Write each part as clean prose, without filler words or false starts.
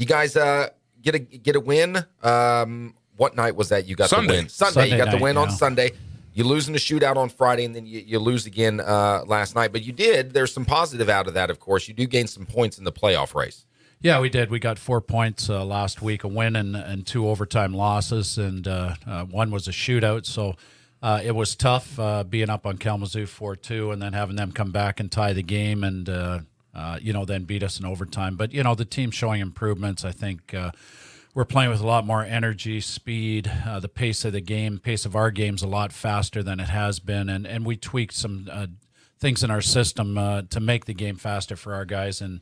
You guys get a win. What night was that you got the win? Sunday. You got night, the win on Sunday. You lose in the shootout on Friday, and then you lose again last night. But you did. There's some positive out of that, of course. You do gain some points in the playoff race. Yeah, we did. We got 4 points last week, a win and 2 overtime losses, and one was a shootout. So it was tough being up on Kalamazoo 4-2 and then having them come back and tie the game and, then beat us in overtime. But, the team's showing improvements. I think we're playing with a lot more energy, speed, the pace of the game, pace of our game's a lot faster than it has been. And we tweaked some things in our system to make the game faster for our guys and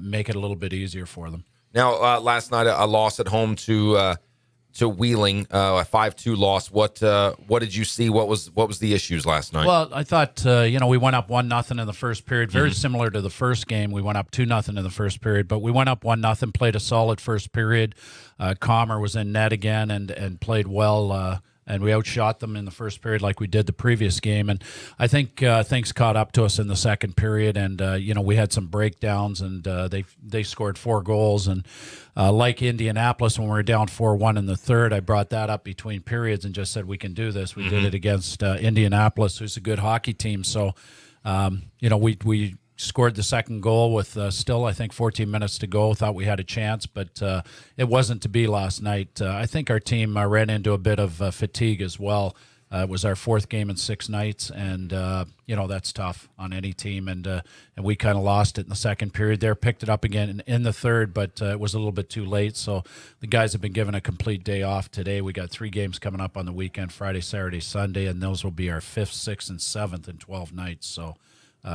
make it a little bit easier for them. Now, last night, a loss at home to Wheeling, a 5-2 loss. What did you see? What was the issues last night? Well, I thought we went up 1-0 in the first period, very similar to the first game. We went up 2-0 in the first period, but we went up 1-0, played a solid first period. Comer was in net again and played well. And we outshot them in the first period like we did the previous game. And I think things caught up to us in the second period. And, we had some breakdowns, and they scored 4 goals. And like Indianapolis, when we were down 4-1 in the third, I brought that up between periods and just said we can do this. We did it against Indianapolis, who's a good hockey team. So, we scored the second goal with still, I think, 14 minutes to go. Thought we had a chance, but it wasn't to be last night. I think our team ran into a bit of fatigue as well. It was our 4th game in 6 nights, and, that's tough on any team. And we kind of lost it in the second period there, picked it up again in the third, but it was a little bit too late. So the guys have been given a complete day off today. We got 3 games coming up on the weekend, Friday, Saturday, Sunday, and those will be our 5th, 6th, and 7th in 12 nights. So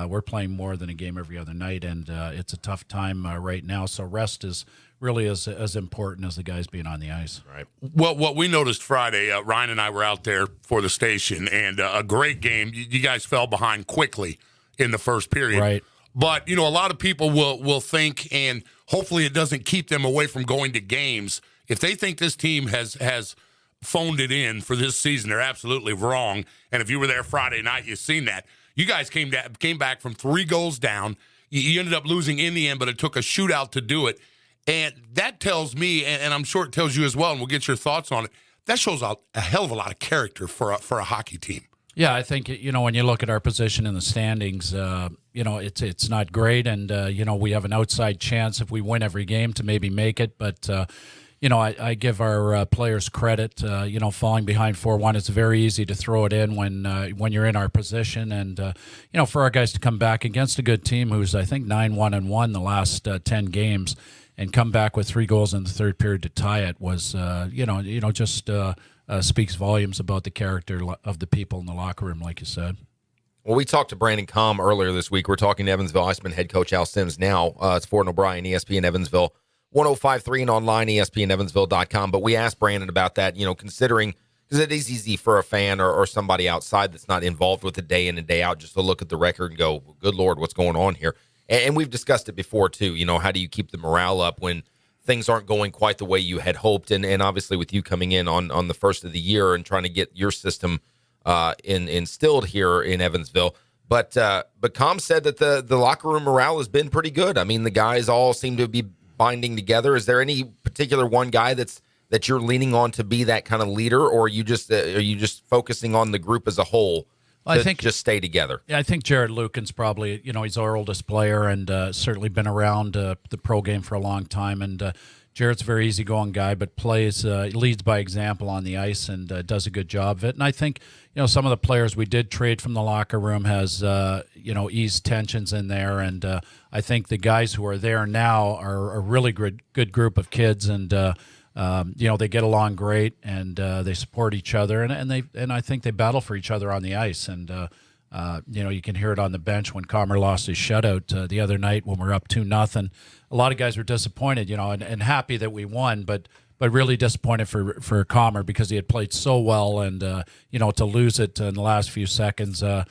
we're playing more than a game every other night, and it's a tough time right now. So rest is really as important as the guys being on the ice. Right. Well, what we noticed Friday, Ryan and I were out there for the station, and a great game. You guys fell behind quickly in the first period. Right. But, a lot of people will think, and hopefully it doesn't keep them away from going to games. If they think this team has phoned it in for this season, they're absolutely wrong. And if you were there Friday night, you've seen that. You guys came back from 3 goals down. You ended up losing in the end, but it took a shootout to do it. And that tells me, and I'm sure it tells you as well, and we'll get your thoughts on it, that shows a hell of a lot of character for a hockey team. Yeah, I think, when you look at our position in the standings, it's not great. And, we have an outside chance if we win every game to maybe make it. But, I give our players credit. Falling behind 4-1, it's very easy to throw it in when you're in our position. And, for our guys to come back against a good team who's, I think, 9-1-1 the last 10 games and come back with 3 goals in the third period to tie it was, just speaks volumes about the character of the people in the locker room, like you said. Well, we talked to Brandon Comm earlier this week. We're talking to Evansville IceMen head coach Al Sims now. It's Ford and O'Brien, ESPN Evansville. 105.3 and online, ESPNEvansville.com. But we asked Brandon about that, considering, because it is easy for a fan or somebody outside that's not involved with it day in and day out just to look at the record and go, good Lord, what's going on here? And we've discussed it before, too. How do you keep the morale up when things aren't going quite the way you had hoped? And obviously with you coming in on the first of the year and trying to get your system instilled here in Evansville. But Com said that the locker room morale has been pretty good. I mean, the guys all seem to be binding together. Is there any particular one guy that you're leaning on to be that kind of leader, or are you just focusing on the group as a whole? I think just stay together. Yeah, I think Jared Lucan's probably, he's our oldest player and certainly been around the pro game for a long time. And Jared's a very easygoing guy, but leads by example on the ice and does a good job of it. And I think, some of the players we did trade from the locker room has, eased tensions in there. And I think the guys who are there now are a really good group of kids, and they get along great, and they support each other, and I think they battle for each other on the ice. And you can hear it on the bench when Comer lost his shutout the other night when we're up 2-0. A lot of guys were disappointed, and happy that we won, but really disappointed for Comer because he had played so well, and to lose it in the last few seconds. The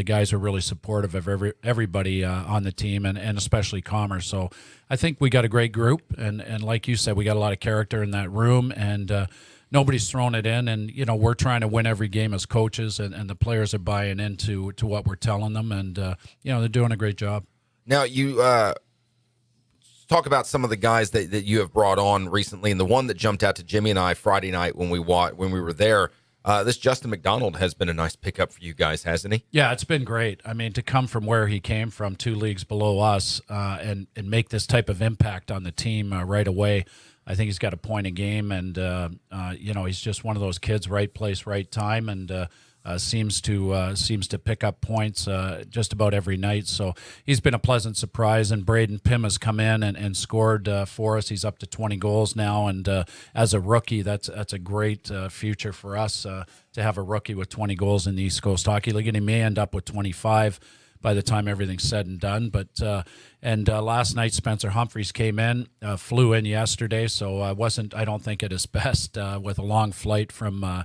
guys are really supportive of everybody on the team, and especially Comer. So I think we got a great group, and like you said, we got a lot of character in that room, and nobody's thrown it in. And, we're trying to win every game as coaches, and the players are buying into what we're telling them, and, they're doing a great job. Now, you talk about some of the guys that you have brought on recently, and the one that jumped out to Jimmy and I Friday night when we were there. This Justin McDonald has been a nice pickup for you guys, hasn't he? Yeah, it's been great. I mean, to come from where he came from, 2 leagues below us, and make this type of impact on the team right away. I think he's got a point a game, and he's just one of those kids, right place, right time, and seems to pick up points just about every night. So he's been a pleasant surprise. And Braden Pym has come in and scored for us. He's up to 20 goals now, and as a rookie, that's a great future for us to have a rookie with 20 goals in the East Coast Hockey League, and he may end up with 25 by the time everything's said and done. But last night Spencer Humphreys came in, flew in yesterday, so I don't think at his best with a long flight from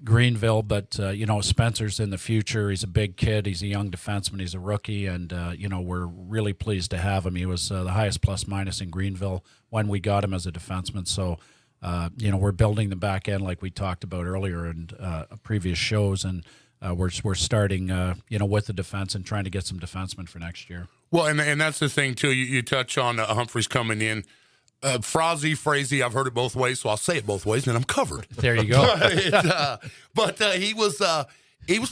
Greenville, but Spencer's in the future. He's a big kid. He's a young defenseman. He's a rookie, and we're really pleased to have him. He was the highest plus-minus in Greenville when we got him as a defenseman. So, we're building the back end like we talked about earlier in previous shows, and we're starting with the defense and trying to get some defensemen for next year. Well, and that's the thing too. You touch on Humphreys coming in. Phrasey, I've heard it both ways, so I'll say it both ways, and I'm covered. There you go. but he was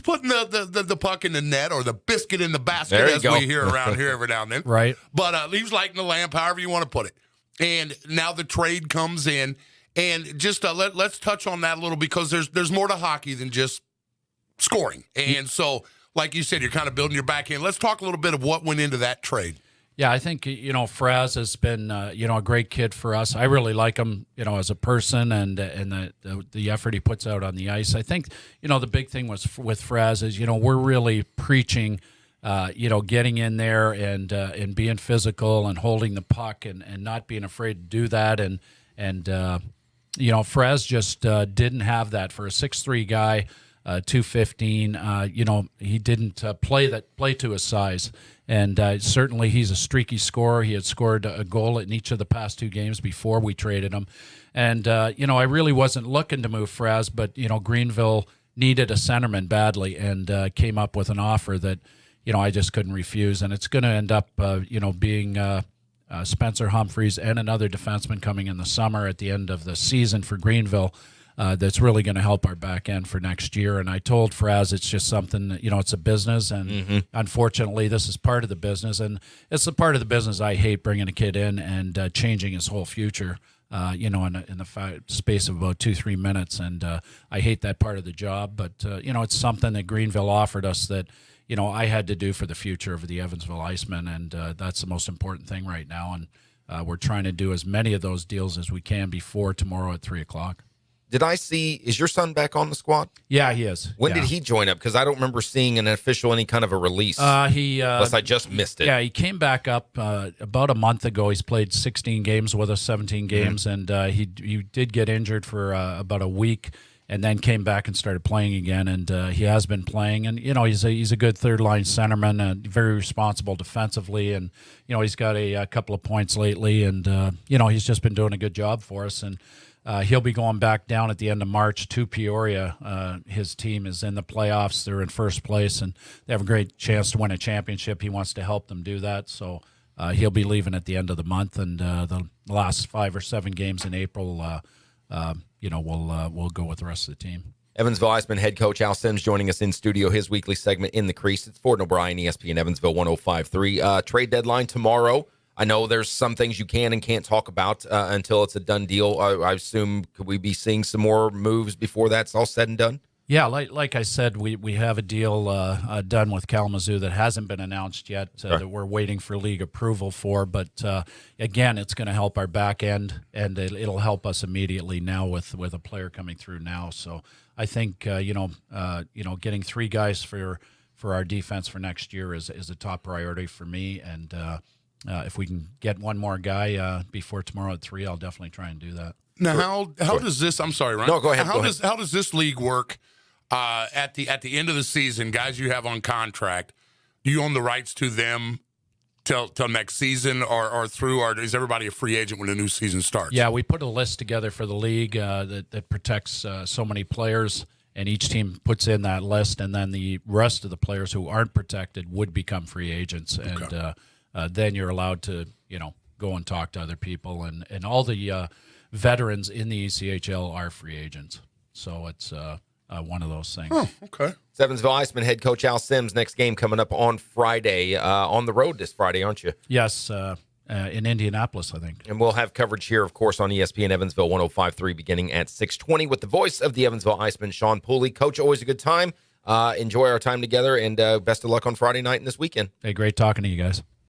putting the puck in the net or the biscuit in the basket, as we hear around here every now and then. Right. But he was lighting the lamp, however you want to put it. And now the trade comes in, and just let's touch on that a little, because there's more to hockey than just scoring. And so, like you said, you're kind of building your back end. Let's talk a little bit of what went into that trade. Yeah, I think, Fraz has been, a great kid for us. I really like him, as a person and the effort he puts out on the ice. I think, the big thing with Fraz is, we're really preaching, getting in there and being physical and holding the puck and not being afraid to do that. And Fraz just didn't have that for a 6'3" guy. 215. He didn't play to his size, and certainly he's a streaky scorer. He had scored a goal in each of the past 2 games before we traded him, and I really wasn't looking to move Fraz, but Greenville needed a centerman badly, and came up with an offer that I just couldn't refuse, and it's going to end up being Spencer Humphreys and another defenseman coming in the summer at the end of the season for Greenville. That's really going to help our back end for next year. And I told Fraz it's just something, it's a business, and unfortunately this is part of the business, and it's the part of the business I hate, bringing a kid in and changing his whole future, in the space of about 2-3 minutes. And I hate that part of the job, but, it's something that Greenville offered us that, I had to do for the future of the Evansville IceMen, and that's the most important thing right now. And we're trying to do as many of those deals as we can before tomorrow at 3:00. Did I see, is your son back on the squad? Yeah, he is. When did he join up? Because I don't remember seeing any kind of a release. Unless I just missed it. Yeah, he came back up about a month ago. He's played 16 games with us, 17 games, and he did get injured for about a week, and then came back and started playing again. And he has been playing, and he's a good third-line centerman, and very responsible defensively, and he's got a couple of points lately, and he's just been doing a good job for us. And he'll be going back down at the end of March to Peoria. His team is in the playoffs. They're in first place, and they have a great chance to win a championship. He wants to help them do that. So he'll be leaving at the end of the month, and the last 5 or 7 games in April, we'll go with the rest of the team. Evansville IceMen head coach Al Sims joining us in studio, his weekly segment In the Crease. It's Ford and O'Brien, ESPN Evansville 105.3. Trade deadline tomorrow. I know there's some things you can and can't talk about until it's a done deal. I assume, could we be seeing some more moves before that's all said and done? Yeah, like I said, we have a deal done with Kalamazoo that hasn't been announced yet, that we're waiting for league approval for. But again, it's going to help our back end, and it'll help us immediately now with a player coming through now. So I think getting 3 guys for our defense for next year is a top priority for me. And if we can get one more guy before tomorrow at 3, I'll definitely try and do that. Now, how does this? I'm sorry, Ryan. No, go ahead. How does this league work? At the end of the season, guys you have on contract, do you own the rights to them till next season, or is everybody a free agent when the new season starts? Yeah, we put a list together for the league that protects so many players, and each team puts in that list, and then the rest of the players who aren't protected would become free agents, and then you're allowed to go and talk to other people. And all the veterans in the ECHL are free agents. So it's one of those things. Oh, okay. Evansville IceMen head coach Al Sims, next game coming up on Friday. On the road this Friday, aren't you? Yes, in Indianapolis, I think. And we'll have coverage here, of course, on ESPN Evansville 105.3 beginning at 6:20 with the voice of the Evansville IceMen, Sean Pooley. Coach, always a good time. Enjoy our time together, and best of luck on Friday night and this weekend. Hey, great talking to you guys.